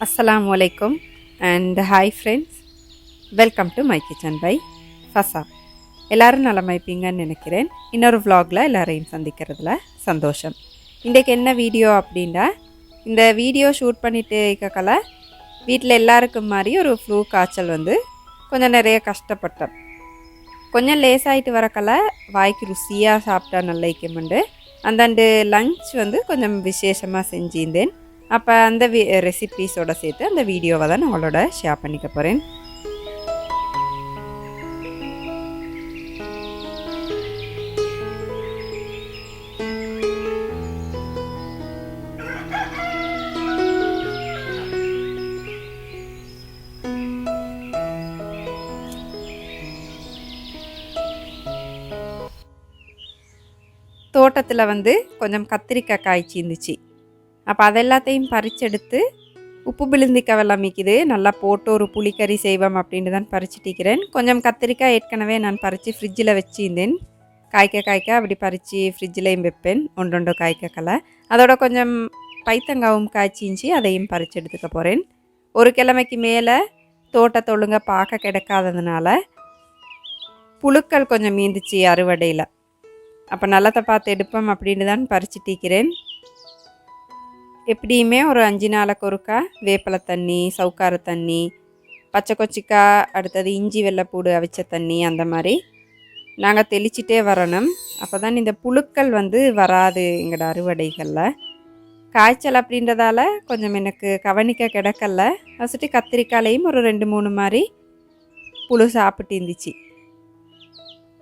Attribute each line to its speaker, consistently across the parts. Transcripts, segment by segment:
Speaker 1: Assalamua and hi friends, welcome to my kitchen by Fasa. எல்லாரும் நலமா இருப்பீங்கன்னு நினைக்கிறேன். இன்னொரு vlogல எல்லாரையும் சந்திக்கிறதுல சந்தோஷம். இன்றைக்கு என்ன வீடியோ அப்படின்னா, இந்த வீடியோ ஷூட் பண்ணிட்டு இருக்கக்கல வீட்டில் எல்லாருக்கும் மாதிரி ஒரு ஃப்ளூ காய்ச்சல் வந்து கொஞ்சம் நிறைய கஷ்டப்பட்டேன். கொஞ்சம் லேசாகிட்டு வரக்கல வாய்க்கு ருசியாக சாப்பிட்டா நல்லா இருக்குமெண்டு அந்தாண்டு லஞ்ச் வந்து கொஞ்சம் விசேஷமாக செஞ்சிருந்தேன். அப்போ அந்த ரெசிபீஸோடு சேர்த்து அந்த வீடியோவை தான் நான் உங்களோட ஷேர் பண்ணிக்க போகிறேன். தோட்டத்தில் வந்து கொஞ்சம் கத்திரிக்காய் காய்ச்சி இருந்துச்சு. அப்போ அதெல்லாத்தையும் பறிச்செடுத்து உப்பு பிழுந்திக்காய் வெள்ளம் மிக்குது நல்லா போட்டு ஒரு புளிக்கறி செய்வோம் அப்படின்னு தான் பறிச்சுட்டிக்கிறேன். கொஞ்சம் கத்திரிக்காய் ஏற்கனவே நான் பறித்து ஃப்ரிட்ஜில் வச்சுருந்தேன். காய்க்க அப்படி பறித்து ஃப்ரிட்ஜிலையும் வைப்பேன் ஒன்றொண்டு காய்க்கலை. அதோட கொஞ்சம் பைத்தங்காவும் காய்ச்சிஞ்சி அதையும் பறித்து எடுத்துக்க போகிறேன். ஒரு கிழமைக்கு மேலே தோட்டத்தை ஒழுங்காக பார்க்க கிடைக்காததுனால புழுக்கள் கொஞ்சம் மீந்துச்சு அறுவடையில். அப்போ நல்லத்தை பார்த்து எடுப்போம் அப்படின்னு தான் பறிச்சுட்டிக்கிறேன். எப்படியுமே ஒரு 5 நாளைக்கு ஒருக்கா வேப்பலை தண்ணி, சவுக்கார தண்ணி, பச்சை கொச்சிக்காய், அடுத்தது இஞ்சி வெள்ளைப்பூடு அவிச்ச தண்ணி அந்த மாதிரி நாங்கள் தெளிச்சிட்டே வரணும். அப்போ தான் இந்த புழுக்கள் வந்து வராது எங்களோட அறுவடைகளில். காய்ச்சல் அப்படின்றதால கொஞ்சம் எனக்கு கவனிக்க கிடக்கல. ஃபஸ்ட்டு கத்திரிக்காயிலையும் ஒரு 2-3 மாதிரி புழு சாப்பிட்டு இருந்துச்சு.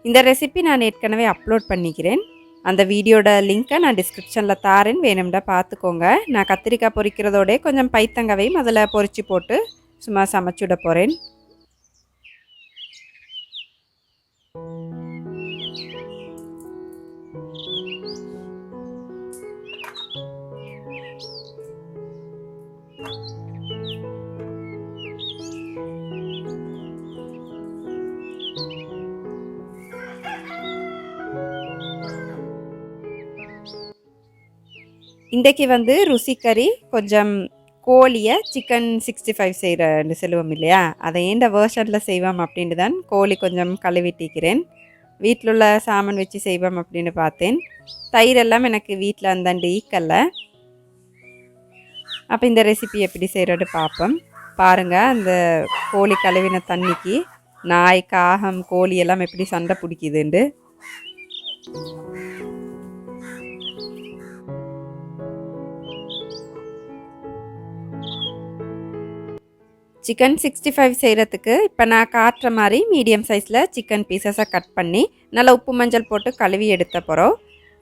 Speaker 1: இந்த ரெசிபி நான் ஏற்கனவே அப்லோட் பண்ணிக்கிறேன். அந்த வீடியோட லிங்க்கை நான் டிஸ்கிரிப்ஷனில் தாரேன், வேணும்டா பார்த்துக்கோங்க. நான் கத்திரிக்காய் பொரிக்கிறதோட கொஞ்சம் பைத்தங்காவையும் அதில் பொரிச்சு போட்டு சும்மா சமைச்சுட போகிறேன். இன்றைக்கி வந்து ருசிக்கறி கொஞ்சம் கோழியை சிக்கன் 65 செய்கிறன்னு சொல்லுவோம் இல்லையா, அதை இந்த வேர்ஷனில் செய்வோம் அப்படின்ட்டு தான் கோழி கொஞ்சம் கழுவிட்டிக்கிறேன். வீட்டில் உள்ள சாமான் வச்சு செய்வோம் அப்படின்னு பார்த்தேன். தயிர் எல்லாம் எனக்கு வீட்டில் அந்தாண்டு ஈக்கல்ல. அப்போ இந்த ரெசிபி எப்படி செய்கிறது பார்ப்போம். பாருங்கள், அந்த கோழி கழுவின தண்ணிக்கு நாய், காகம், கோழி எல்லாம் எப்படி சண்டை பிடிக்குதுண்டு. சிக்கன் 65 செய்கிறதுக்கு இப்போ நான் காட்டுற மாதிரி மீடியம் சைஸில் சிக்கன் பீசஸை கட் பண்ணி நல்லா உப்பு மஞ்சள் போட்டு கழுவி எடுத்த போகிறோம்.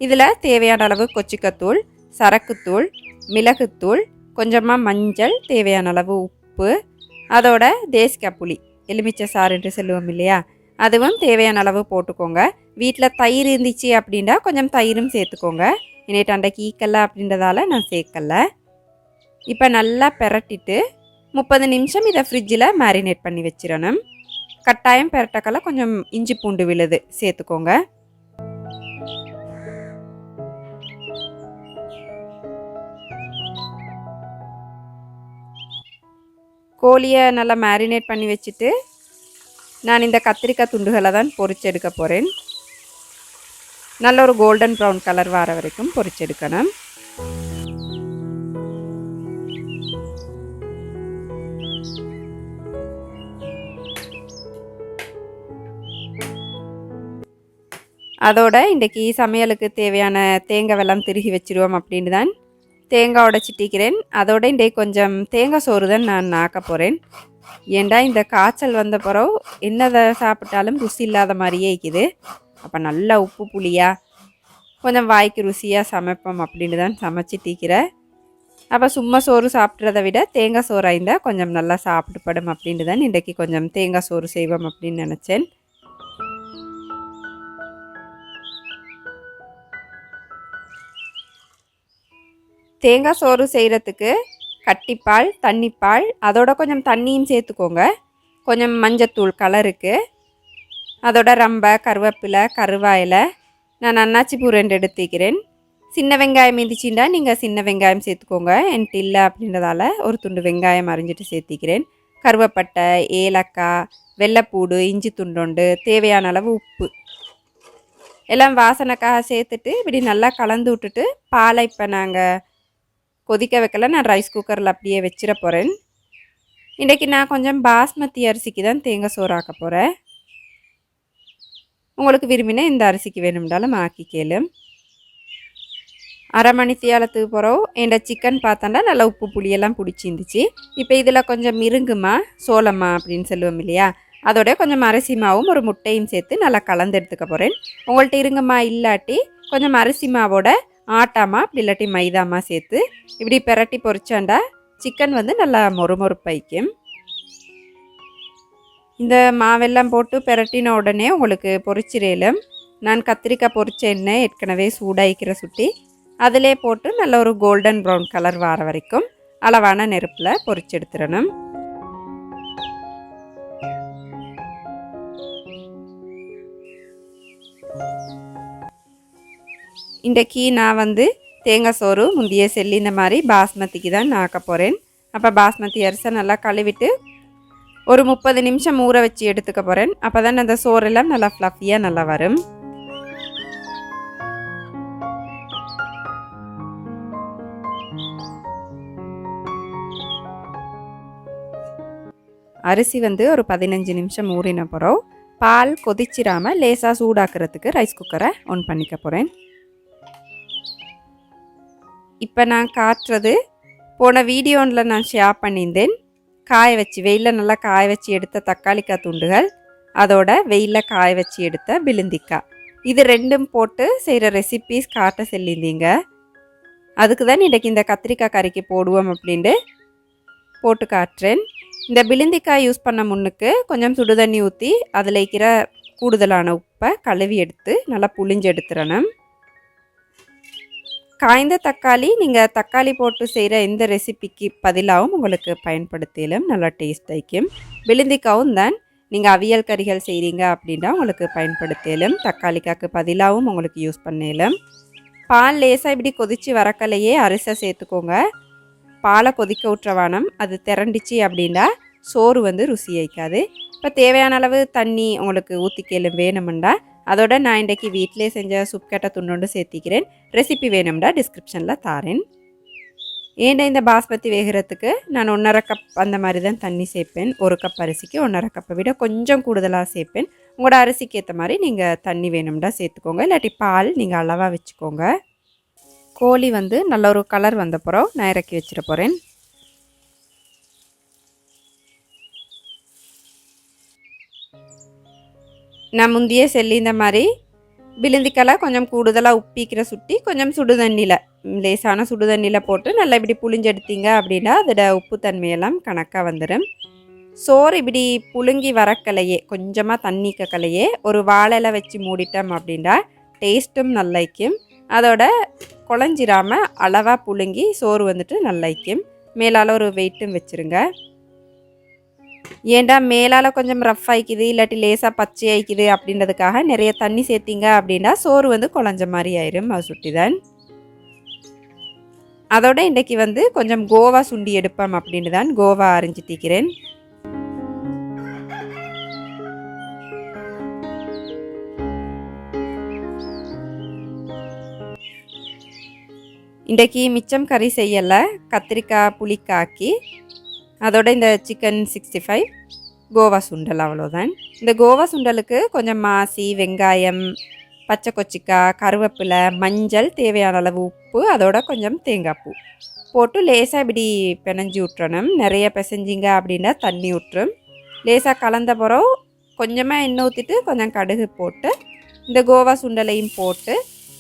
Speaker 1: இதில் தேவையான அளவு கொச்சிக்கத்தூள், சரக்குத்தூள், மிளகுத்தூள், கொஞ்சமாக மஞ்சள், தேவையான அளவு உப்பு, அதோட தேசிக்காய் புளி, எலுமிச்சை சாறுன்ட்டு சொல்லுவோம் இல்லையா, அதுவும் தேவையான அளவு போட்டுக்கோங்க. வீட்டில் தயிர் இருந்துச்சு அப்படின்னா கொஞ்சம் தயிரும் சேர்த்துக்கோங்க. இன்னைக்கு அண்டைக்கு ஈக்கல்ல அப்படின்றதால நான் சேர்க்கலை. இப்போ நல்லா பெரட்டிட்டு 30 நிமிஷம் இதை ஃப்ரிட்ஜில் மேரினேட் பண்ணி வச்சிடணும். கட்டாயம் பெரட்டக்கல கொஞ்சம் இஞ்சி பூண்டு விழுது சேர்த்துக்கோங்க. கோழியை நல்லா மேரினேட் பண்ணி வச்சுட்டு நான் இந்த கத்திரிக்காய் துண்டுகளை தான் பொரிச்செடுக்க போகிறேன். நல்ல ஒரு கோல்டன் ப்ரௌன் கலர் வர வரைக்கும் பொரிச்செடுக்கணும். அதோட இன்றைக்கி சமையலுக்கு தேவையான தேங்காய் வெல்லம் திருகி வச்சுருவோம் அப்படின்னு தான் தேங்காய் உடைச்சிட்டிக்கிறேன். அதோட இன்றைக்கு கொஞ்சம் தேங்காய் சோறு தான் நான் ஆக்க போகிறேன். ஏண்டா இந்த காய்ச்சல் வந்த பிறகு என்னதை சாப்பிட்டாலும் ருசி இல்லாத மாதிரியே இருக்குது. அப்போ நல்லா உப்பு புளியாக கொஞ்சம் வாய்க்கு ருசியாக சமைப்போம் அப்படின்னு தான் சமைச்சிட்டிக்கிறேன். அப்போ சும்மா சோறு சாப்பிட்றத விட தேங்காய் சோறு ஆயிருந்தால் கொஞ்சம் நல்லா சாப்பிட்டுப்படும் அப்படின்னு தான் இன்றைக்கி கொஞ்சம் தேங்காய் சோறு செய்வோம் அப்படின்னு நினச்சேன். தேங்காய் சோறு செய்கிறதுக்கு கட்டிப்பால், தண்ணிப்பால், அதோட கொஞ்சம் தண்ணியும் சேர்த்துக்கோங்க. கொஞ்சம் மஞ்சத்தூள் கலருக்கு, அதோட ரம்பை, கருவேப்பிலை, கருவாயில், நான் அன்னாச்சி பூ 2 எடுத்துக்கிறேன். சின்ன வெங்காயம் இருந்துச்சுன்னா நீங்கள் சின்ன வெங்காயம் சேர்த்துக்கோங்க. என்கிட்ட இல்லை அப்படின்றதால ஒரு துண்டு வெங்காயம் அரிஞ்சிட்டு சேர்த்திக்கிறேன். கருவேப்பட்டை, ஏலக்காய், வெள்ளைப்பூடு, இஞ்சி துண்டோண்டு, தேவையான அளவு உப்பு எல்லாம் வாசனைக்காக சேர்த்துட்டு இப்படி நல்லா கலந்து விட்டுட்டு பாலை இப்போ நாங்கள் கொதிக்க வைக்கல, நான் ரைஸ் குக்கரில் அப்படியே வச்சிட போகிறேன். இன்றைக்கி நான் கொஞ்சம் பாஸ்மதி அரிசிக்கு தான் தேங்காய் சோறு ஆக்க போகிறேன். உங்களுக்கு விரும்பினா இந்த அரிசிக்கு வேணும்னாலும் ஆக்கி கேளும். அரை மணி தேலத்துக்கு போகிறோம். என் சிக்கன் பார்த்தோன்னா நல்லா உப்பு புளியெல்லாம் பிடிச்சிருந்துச்சு. இப்போ இதில் கொஞ்சம் மிருங்குமா சோளமா அப்படின்னு சொல்லுவோம் இல்லையா, அதோட கொஞ்சம் அரிசி மாவும் ஒரு முட்டையும் சேர்த்து நல்லா கலந்து எடுத்துக்க போகிறேன். உங்கள்கிட்ட இருங்கம்மா இல்லாட்டி கொஞ்சம் அரிசி மாவோட ஆட்டாமா அப்படி இல்லாட்டி மைதாமா சேர்த்து இப்படி பெரட்டி பொரிச்சாண்டா சிக்கன் வந்து நல்லா மொறுமொறுப்பாய்க்கும். இந்த மாவெல்லாம் போட்டு பெரட்டின உடனே உங்களுக்கு பொரிச்சிரேலும். நான் கத்திரிக்காய் பொரிச்ச எண்ணெய் ஏற்கனவே சூடாய்க்கிற சுட்டி அதிலே போட்டு நல்ல ஒரு கோல்டன் ப்ரௌன் கலர் வர வரைக்கும் அளவான நெருப்பில் பொரிச்சு எடுத்துடணும். இன்றைக்கி நான் வந்து தேங்காய் சோறு முந்தைய செல்லி இந்த மாதிரி பாஸ்மதிக்கு தான் நான் ஆக்க போகிறேன். அப்போ பாஸ்மதி அரிசி நல்லா கழுவிட்டு ஒரு 30 நிமிஷம் ஊற வச்சு எடுத்துக்க போகிறேன். அப்போ தான் அந்த சோறெல்லாம் நல்லா ஃப்ளஃபியாக நல்லா வரும். அரிசி வந்து ஒரு 15 நிமிஷம் ஊறின பிறகு பால் கொதிச்சிடாமல் லேசாக சூடாக்குறதுக்கு ரைஸ் குக்கரை ஆன் பண்ணிக்க போகிறேன். இப்போ நான் காட்டுறது போன வீடியோவில் நான் ஷேர் பண்ணியிருந்தேன். காய வச்சு வெயிலில் நல்லா காய வச்சு எடுத்த தக்காளிக்காய் துண்டுகள், அதோட வெயிலில் காய வச்சு எடுத்த பிலிந்திக்காய், இது ரெண்டும் போட்டு செய்கிற ரெசிபீஸ் காட்ட சொல்லியிருந்தீங்க. அதுக்கு தான் இன்றைக்கி இந்த கத்திரிக்காய் கறிக்கு போடுவோம் அப்படின்ட்டு போட்டு காட்டுறேன். இந்த பிலிந்திக்காய் யூஸ் பண்ண முன்னுக்கு கொஞ்சம் சுடு தண்ணி ஊற்றி அதில் இருக்கிற கூடுதலான உப்பை கழுவி எடுத்து நல்லா புளிஞ்சு எடுத்துடணும். காய்ந்த தக்காளி நீங்கள் தக்காளி போட்டு செய்கிற எந்த ரெசிபிக்கு பதிலாகவும் உங்களுக்கு பயன்படுத்திலும் நல்லா டேஸ்ட் ஆகிக்கும். பிலிந்திக்காவும் தான் நீங்கள் அவியல் கறிகள் செய்கிறீங்க அப்படின்னா உங்களுக்கு பயன்படுத்திலும், தக்காளிக்காய்க்கு பதிலாகவும் உங்களுக்கு யூஸ் பண்ணலும். பால் லேசாக இப்படி கொதித்து வரக்கலையே அரிசி சேர்த்துக்கோங்க. பாலை கொதிக்க விட்டுறவானம், அது திரண்டிச்சு அப்படின்னா சோறு வந்து ருசி வைக்காது. இப்போ தேவையான அளவு தண்ணி உங்களுக்கு ஊற்றிக்கலும் வேணுமெண்டா. அதோட நான் இன்றைக்கி வீட்டிலே செஞ்ச சூப் கெட்ட துண்டோண்டு சேர்த்திக்கிறேன். ரெசிபி வேணும்டா டிஸ்கிரிப்ஷனில் தாரேன். ஏன்டா இந்த பாஸ்மதி வேகிறதுக்கு நான் 1.5 கப் அந்த மாதிரி தான் தண்ணி சேர்ப்பேன். 1 கப் அரிசிக்கு 1.5 கப்பை விட கொஞ்சம் கூடுதலாக சேர்ப்பேன். உங்களோட அரிசிக்கு ஏற்ற மாதிரி நீங்கள் தண்ணி வேணும்டா சேர்த்துக்கோங்க. இல்லாட்டி பால் நீங்கள் அளவாக வச்சுக்கோங்க. கோழி வந்து நல்ல ஒரு கலர் வந்தப்புறம் நான் இறக்கி வச்சிட போகிறேன். நான் முந்தையே சொல்லி இந்த மாதிரி பிலிந்திக்காய் கொஞ்சம் கூடுதலாக உப்பிக்கிற சுட்டி கொஞ்சம் சுடு தண்ணியில் லேசான சுடு தண்ணியில் போட்டு நல்லா இப்படி புளிஞ்செடுத்தீங்க அப்படின்னா அதோட உப்பு தன்மையெல்லாம் கணக்காக வந்துடும். சோறு இப்படி புழுங்கி வரக்கலையே கொஞ்சமாக தண்ணி கலையே ஒரு வாழையில வச்சு மூடிட்டோம் அப்படின்னா டேஸ்ட்டும் நல்லாய்க்கும். அதோட குழஞ்சிராமல் அளவாக புழுங்கி சோறு வந்துட்டு நல்லாய்க்கும். மேலால் ஒரு வெயிட்டும் வச்சுருங்க. ஏண்டா மேலால் கொஞ்சம் ரஃப் ஆகிக்குது இல்லாட்டி லேசாக பச்சை ஆகிக்குது அப்படின்றதுக்காக நிறைய தண்ணி சேர்த்திங்க அப்படின்னா சோறு வந்து குழஞ்ச மாதிரி ஆயிரும். அது சுட்டி தான். அதோட இன்றைக்கி வந்து கொஞ்சம் கோவா சுண்டி எடுப்போம் அப்படின்னு தான் கோவா அரிஞ்சு தீக்கிறேன். இன்றைக்கி மிச்சம் கறி செய்யலை, கத்திரிக்காய் புளிக்காக்கி அதோட இந்த சிக்கன் 65 கோவா சுண்டல் அவ்வளோதான். இந்த கோவா சுண்டலுக்கு கொஞ்சம் மாசி, வெங்காயம், பச்சை கொச்சிக்காய், கருவேப்பிலை, மஞ்சள், தேவையான அளவு உப்பு, அதோட கொஞ்சம் தேங்காய் பூ போட்டு லேசாக இப்படி பிணைஞ்சி விட்டுறணும். நிறைய பிசைஞ்சிங்க அப்படின்னா தண்ணி விட்டுரும். லேசாக கலந்த பிறகு கொஞ்சமாக எண்ணெய் ஊற்றிட்டு கொஞ்சம் கடுகு போட்டு இந்த கோவா சுண்டலையும் போட்டு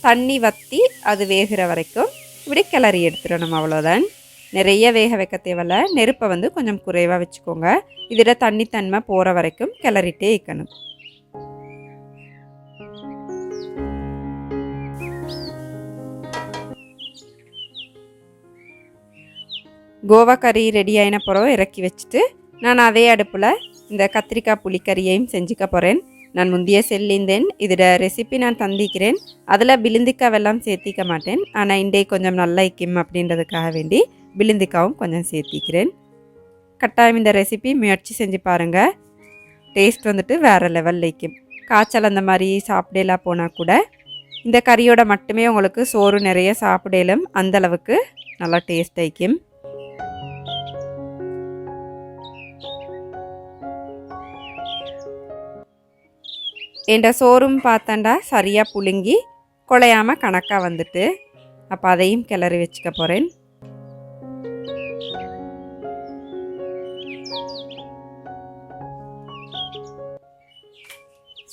Speaker 1: தண்ணி வற்றி அது வேகிற வரைக்கும் இப்படி கிளறி எடுத்துடணும். அவ்வளோதான். நிறைய வேக வைக்க தேவையில்ல. நெருப்பை வந்து கொஞ்சம் குறைவாக வச்சுக்கோங்க. இதில் தண்ணி தன்மை போகிற வரைக்கும் கிளறிட்டே இருக்கணும். கோவா கறி ரெடி ஆகின பிறகு இறக்கி வச்சுட்டு நான் அதே அடுப்பில் இந்த கத்திரிக்காய் புளிக்கறியையும் செஞ்சுக்க போகிறேன். நான் முந்தைய செல்லிந்தேன் இதோட ரெசிபி நான் தந்திக்கிறேன். அதில் பிலிந்திக்காவெல்லாம் சேர்த்திக்க மாட்டேன். ஆனால் இன்றைக்கு கொஞ்சம் நல்லைக்கும் அப்படின்றதுக்காக வேண்டி பிலிந்திக்காவும் கொஞ்சம் சேர்த்திக்கிறேன். கட்டாயம் இந்த ரெசிபி முயற்சி செஞ்சு பாருங்கள். டேஸ்ட் வந்துட்டு வேறு லெவலில் வைக்கும். காய்ச்சல் அந்த மாதிரி சாப்பிடலாம் போனால் கூட இந்த கறியோட மட்டுமே உங்களுக்கு சோறு நிறைய சாப்பிடலும் அந்தளவுக்கு நல்லா டேஸ்ட் வைக்கும். என்ற சோறும் பார்த்தாண்டா சரியாக புழுங்கி குழையாமல் கணக்காக வந்துட்டு அப்போ அதையும் கிளறி வச்சுக்க போகிறேன்.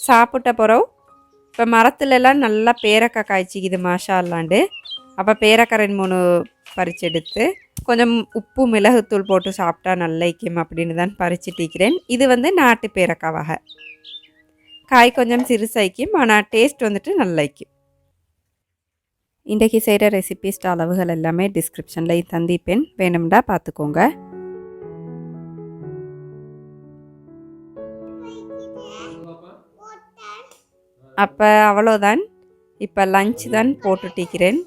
Speaker 1: சாப்பிட்ட பிறகு இப்போ மரத்துலலாம் நல்லா பேரக்காய் காய்ச்சிக்குது மாஷா அல்லாண்டு. அப்போ பேரக்காய் 2-3 பறிச்செடுத்து கொஞ்சம் உப்பு மிளகுத்தூள் போட்டு சாப்பிட்டா நல்லைக்கும் அப்படின்னு தான் பறிச்சுட்டிக்கிறேன். இது வந்து நாட்டு பேரக்காய் வகை. காய் கொஞ்சம் சிறுசாய்க்கும், ஆனால் டேஸ்ட் வந்துட்டு நல்லைக்கும். இன்றைக்கு செய்கிற ரெசிபிஸ்ட் அளவுகள் எல்லாமே டிஸ்கிரிப்ஷனில் தந்திப்பேன், வேணும்டா பார்த்துக்கோங்க. அப்போ அவ்வளோதான். இப்போ லஞ்ச் தான் போட்டுட்டிக்கிறேன்.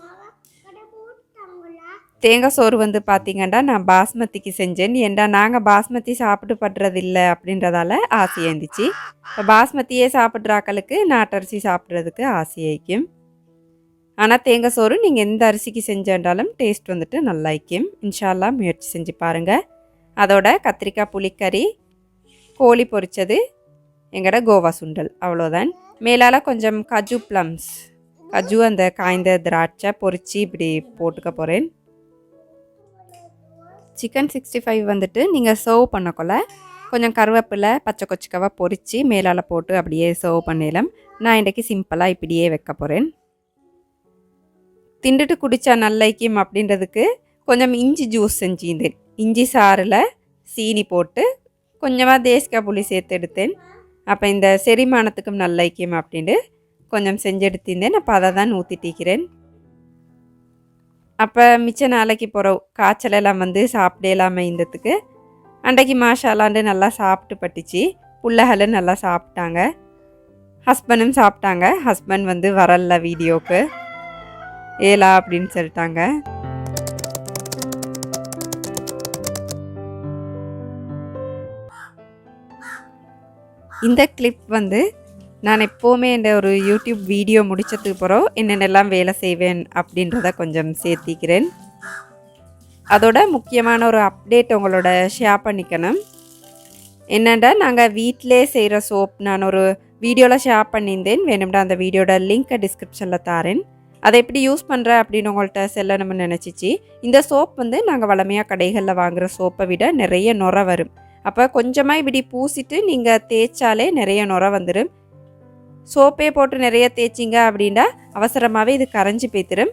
Speaker 1: தேங்காய் சோறு வந்து பார்த்திங்கன்னா நான் பாஸ்மதிக்கு செஞ்சேன். ஏன்டா நாங்கள் பாஸ்மதி சாப்பிட்டு படுறதில்லை அப்படின்றதால ஆசையாக இருந்துச்சு. இப்போ பாஸ்மதியே சாப்பிட்றாக்களுக்கு நாட்டரிசி சாப்பிட்றதுக்கு ஆசையாயிக்கும். ஆனால் தேங்காய் சோறு நீங்கள் எந்த அரிசிக்கு செஞ்சாலும் டேஸ்ட் வந்துட்டு நல்லாயிக்கும். இன்ஷால்லா முயற்சி செஞ்சு பாருங்கள். அதோட கத்திரிக்காய் புளிக்கறி, கோழி பொரிச்சது, எங்களோட கோவா சுண்டல், அவ்வளோதான். மேலால் கொஞ்சம் கஜு ப்ளம்ஸ், கஜு அந்த காய்ந்த திராட்சை பொரித்து இப்படி போட்டுக்க போகிறேன். சிக்கன் 65 வந்துட்டு நீங்கள் சர்வ் பண்ணக்கொள்ள கொஞ்சம் கருவேப்பிலை பச்சை கொச்சிக்காவை பொரித்து மேலால் போட்டு அப்படியே சர்வ் பண்ணிடலாம். நான் இன்றைக்கி சிம்பிளாக இப்படியே வைக்க போகிறேன். திண்டுட்டு குடித்தா நல்லைக்கும் அப்படின்றதுக்கு கொஞ்சம் இஞ்சி ஜூஸ் செஞ்சுருந்தேன். இஞ்சி சாறில் சீனி போட்டு கொஞ்சமாக தேசிக்காய் புளி சேர்த்து எடுத்தேன். அப்போ இந்த செரிமானத்துக்கும் நல்லைக்கும் அப்படின்ட்டு கொஞ்சம் செஞ்செடுத்திருந்தேன். அப்போ அதை தான் ஊற்றிட்டிக்கிறேன். அப்போ மிச்ச நாளைக்கு போகிற காய்ச்சலெல்லாம் வந்து சாப்பிடலாம இருந்ததுக்கு அன்றைக்கு மாஷாலாண்டு நல்லா சாப்பிட்டு பட்டுச்சு. பிள்ளைகளும் நல்லா சாப்பிட்டாங்க, ஹஸ்பண்டும் சாப்பிட்டாங்க. ஹஸ்பண்ட் வந்து வரல வீடியோவுக்கு, ஏலா அப்படின்னு சொல்லிட்டாங்க. இந்த கிளிப் வந்து நான் எப்போவுமே இந்த ஒரு யூடியூப் வீடியோ முடித்ததுக்கு பிறகு என்னென்னலாம் வேலை செய்வேன் அப்படின்றத கொஞ்சம் சேர்த்திக்கிறேன். அதோட முக்கியமான ஒரு அப்டேட் உங்களோட ஷேர் பண்ணிக்கணும். என்னென்னா நாங்கள் வீட்டிலே செய்கிற சோப் நான் ஒரு வீடியோவில் ஷேர் பண்ணியிருந்தேன். வேணும்டா அந்த வீடியோட லிங்க்கை டிஸ்கிரிப்ஷனில் தாரேன். அதை எப்படி யூஸ் பண்ணுறேன் அப்படின்னு உங்கள்கிட்ட செல்லணும்னு நினச்சிச்சு. இந்த சோப் வந்து நாங்கள் வளமையாக கடைகளில் வாங்குகிற சோப்பை விட நிறைய நுரை வரும். அப்போ கொஞ்சமாக இப்படி பூசிட்டு நீங்கள் தேய்ச்சாலே நிறைய நுரை வந்துடும். சோப்பே போட்டு நிறைய தேய்ச்சிங்க அப்படின்னா அவசரமாகவே இது கரைஞ்சி போய்த்திரும்.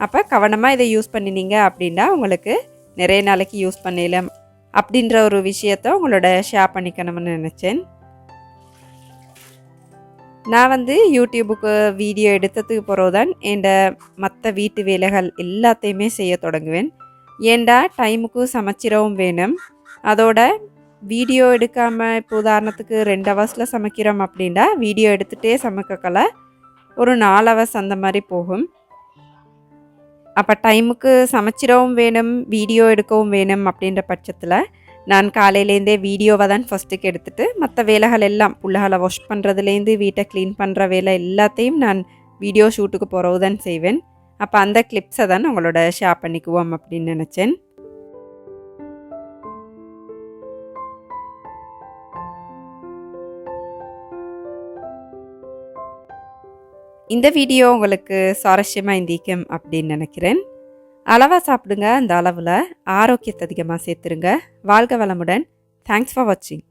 Speaker 1: அப்போ கவனமாக இதை யூஸ் பண்ணினீங்க அப்படின்னா உங்களுக்கு நிறைய நாளைக்கு யூஸ் பண்ணலாம் அப்படின்ற ஒரு விஷயத்த உங்களோட ஷேர் பண்ணிக்கணும்னு நினச்சேன். நான் வந்து யூடியூபுக்கு வீடியோ எடுத்ததுக்கு பிறகுதான் என் மற்ற வீட்டு வேலைகள் எல்லாத்தையுமே செய்ய தொடங்குவேன். ஏண்டா டைமுக்கு சமைச்சிடவும் வேணும். அதோட வீடியோ எடுக்காமல் இப்போ உதாரணத்துக்கு 2 ஹவர்ஸில் சமைக்கிறோம் அப்படின்னா வீடியோ எடுத்துகிட்டே சமைக்கல ஒரு 4 ஹவர்ஸ் அந்த மாதிரி போகும். அப்போ டைமுக்கு சமைச்சிடவும் வேணும், வீடியோ எடுக்கவும் வேணும். அப்படின்ற பட்சத்தில் நான் காலையிலேருந்தே வீடியோவை தான் ஃபஸ்ட்டுக்கு எடுத்துகிட்டு மற்ற வேலைகள் எல்லாம் புள்ளைகளை வாஷ் பண்ணுறதுலேருந்து வீட்டை க்ளீன் பண்ணுற வேலை எல்லாத்தையும் நான் வீடியோ ஷூட்டுக்கு போகிறவு தான் செய்வேன். அப்போ அந்த கிளிப்ஸை தான் உங்களோட ஷேர் பண்ணிக்குவோம் அப்படின்னு நினச்சேன். இந்த வீடியோ உங்களுக்கு சுவாரஸ்யமாக இருந்திக்கும் அப்படின்னு நினைக்கிறேன். அளவாக சாப்பிடுங்க, அந்த அளவில் ஆரோக்கியத்தை அதிகமாக சேர்த்துருங்க. வாழ்க வளமுடன். தேங்க்ஸ் ஃபார் வாட்சிங்.